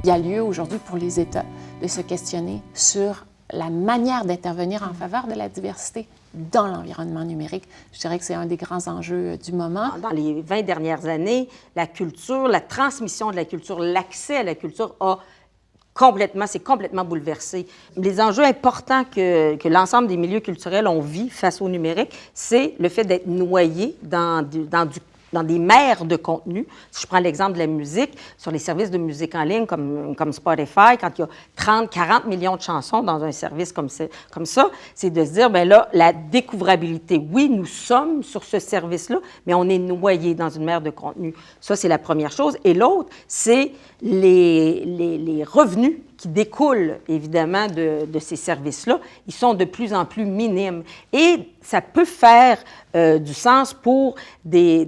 Il y a lieu aujourd'hui pour les États de se questionner sur la manière d'intervenir en faveur de la diversité dans l'environnement numérique. Je dirais que c'est un des grands enjeux du moment. Dans les 20 dernières années, la culture, la transmission de la culture, l'accès à la culture s'est complètement bouleversé. Les enjeux importants que l'ensemble des milieux culturels ont vus face au numérique, c'est le fait d'être noyé dans des mers de contenu. Si je prends l'exemple de la musique, sur les services de musique en ligne comme Spotify, quand il y a 30, 40 millions de chansons dans un service comme ça, c'est de se dire, bien là, la découvrabilité, oui, nous sommes sur ce service-là, mais on est noyé dans une mer de contenu. Ça, c'est la première chose. Et l'autre, c'est les revenus qui découlent, évidemment, de ces services-là. Ils sont de plus en plus minimes. Et ça peut faire du sens pour des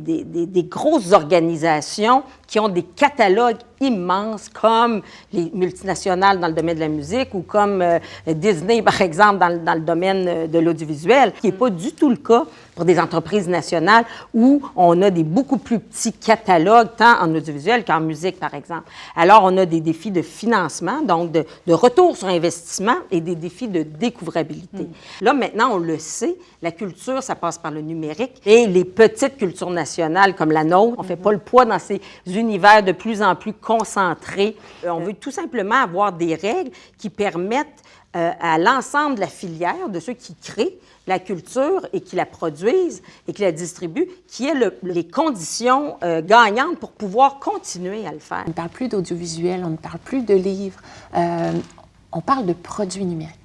grosses organisations qui ont des catalogues immenses, comme les multinationales dans le domaine de la musique ou comme Disney, par exemple, dans le domaine de l'audiovisuel, qui n'est pas du tout le cas pour des entreprises nationales où on a des beaucoup plus petits catalogues, tant en audiovisuel qu'en musique, par exemple. Alors, on a des défis de financement, donc de retour sur investissement et des défis de découvrabilité. Là, maintenant, on le sait, la culture, ça passe par le numérique et les petites cultures nationales comme la nôtre, on ne fait pas le poids dans ces univers de plus en plus concentrés. On veut tout simplement avoir des règles qui permettent à l'ensemble de la filière, de ceux qui créent la culture et qui la produisent et qui la distribuent, qui aient les conditions gagnantes pour pouvoir continuer à le faire. On ne parle plus d'audiovisuel, on ne parle plus de livres, on parle de produits numériques.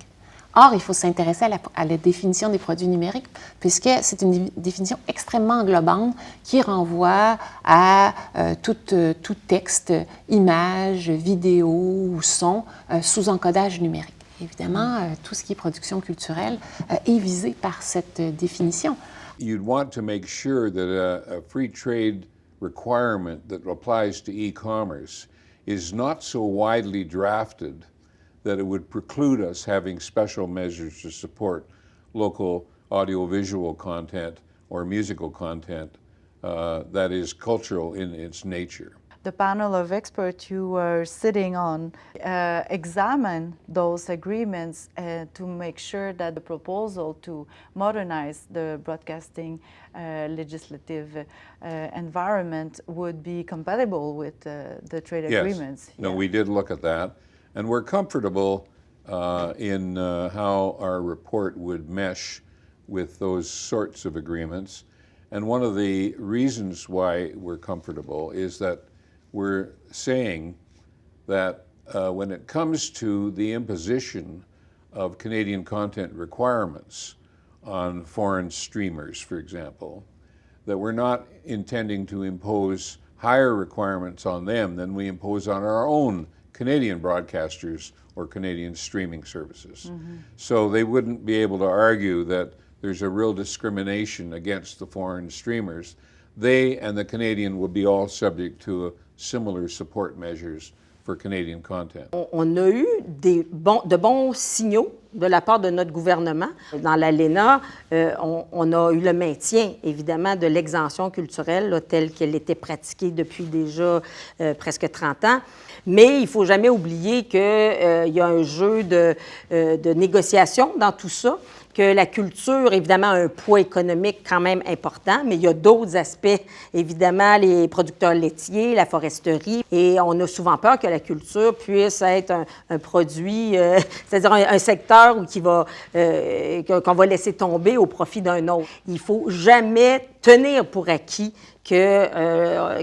Or, il faut s'intéresser à la définition des produits numériques, puisque c'est une définition extrêmement englobante qui renvoie à tout texte, image, vidéo ou son sous encodage numérique. Évidemment, tout ce qui est production culturelle est visé par cette définition. You'd want to make sure that a free trade requirement that applies to e-commerce is not so widely drafted that it would preclude us having special measures to support local audiovisual content or musical content that is cultural in its nature. The panel of experts you were sitting on examine those agreements to make sure that the proposal to modernize the broadcasting legislative environment would be compatible with the trade agreements. Yes. No, we did look at that. And we're comfortable in how our report would mesh with those sorts of agreements. And one of the reasons why we're comfortable is that we're saying that when it comes to the imposition of Canadian content requirements on foreign streamers, for example, that we're not intending to impose higher requirements on them than we impose on our own Canadian broadcasters or Canadian streaming services. Mm-hmm. So they wouldn't be able to argue that there's a real discrimination against the foreign streamers. They and the Canadian would be all subject to similar support measures for Canadian content. On a eu de bons signaux de la part de notre gouvernement. Dans l'ALENA, on a eu le maintien, évidemment, de l'exemption culturelle là, telle qu'elle était pratiquée depuis déjà presque 30 ans. Mais il ne faut jamais oublier qu'il y a un jeu de négociation dans tout ça, que la culture, évidemment, a un poids économique quand même important, mais il y a d'autres aspects, évidemment, les producteurs laitiers, la foresterie, et on a souvent peur que la culture puisse être un produit, c'est-à-dire un secteur qu'on va laisser tomber au profit d'un autre. Il ne faut jamais tenir pour acquis que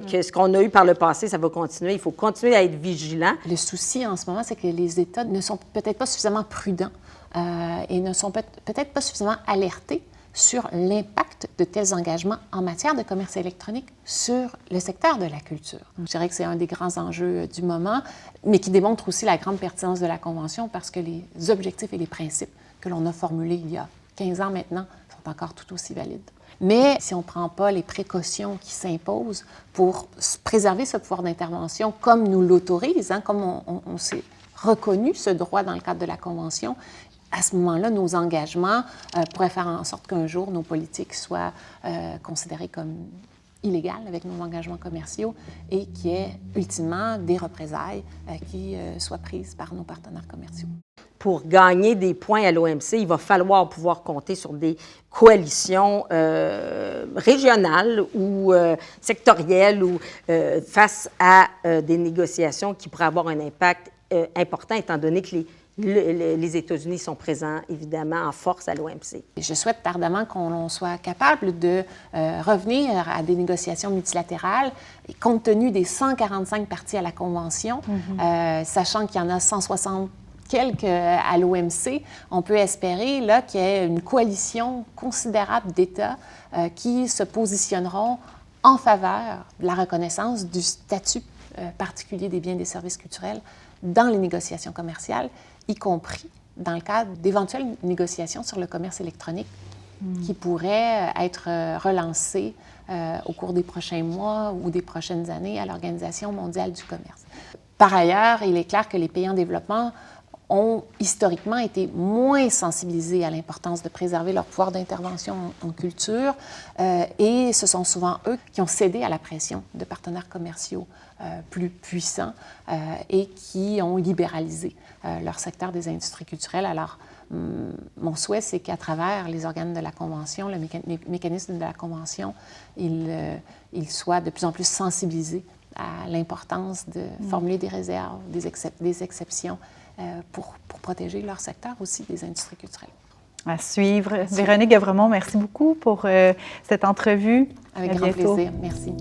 ce qu'on a eu par le passé, ça va continuer. Il faut continuer à être vigilant. Le souci en ce moment, c'est que les États ne sont peut-être pas suffisamment prudents et ne sont peut-être pas suffisamment alertés sur l'impact de tels engagements en matière de commerce électronique sur le secteur de la culture. Je dirais que c'est un des grands enjeux du moment, mais qui démontre aussi la grande pertinence de la Convention parce que les objectifs et les principes que l'on a formulés il y a 15 ans maintenant sont encore tout aussi valides. Mais si on ne prend pas les précautions qui s'imposent pour préserver ce pouvoir d'intervention comme nous l'autorise, comme on s'est reconnu ce droit dans le cadre de la Convention, à ce moment-là, nos engagements pourraient faire en sorte qu'un jour, nos politiques soient considérées comme illégale avec nos engagements commerciaux et qu'il y ait ultimement des représailles qui soient prises par nos partenaires commerciaux. Pour gagner des points à l'OMC, il va falloir pouvoir compter sur des coalitions régionales ou sectorielles ou face à des négociations qui pourraient avoir un impact important, étant donné que les États-Unis sont présents, évidemment, en force à l'OMC. Je souhaite ardemment qu'on soit capable de revenir à des négociations multilatérales, compte tenu des 145 parties à la Convention, sachant qu'il y en a 160 quelques à l'OMC, on peut espérer là, qu'il y ait une coalition considérable d'États qui se positionneront en faveur de la reconnaissance du statut particulier des biens et des services culturels dans les négociations commerciales, y compris dans le cadre d'éventuelles négociations sur le commerce électronique qui pourraient être relancées au cours des prochains mois ou des prochaines années à l'Organisation mondiale du commerce. Par ailleurs, il est clair que les pays en développement ont historiquement été moins sensibilisés à l'importance de préserver leur pouvoir d'intervention en culture et ce sont souvent eux qui ont cédé à la pression de partenaires commerciaux plus puissants et qui ont libéralisé leur secteur des industries culturelles. Alors, mon souhait, c'est qu'à travers les organes de la Convention, les mécanismes de la Convention, ils soient de plus en plus sensibilisés à l'importance de formuler des réserves, des exceptions pour protéger leur secteur aussi des industries culturelles. À suivre. Véronique Guevremont, merci beaucoup pour cette entrevue. Avec grand plaisir. Merci.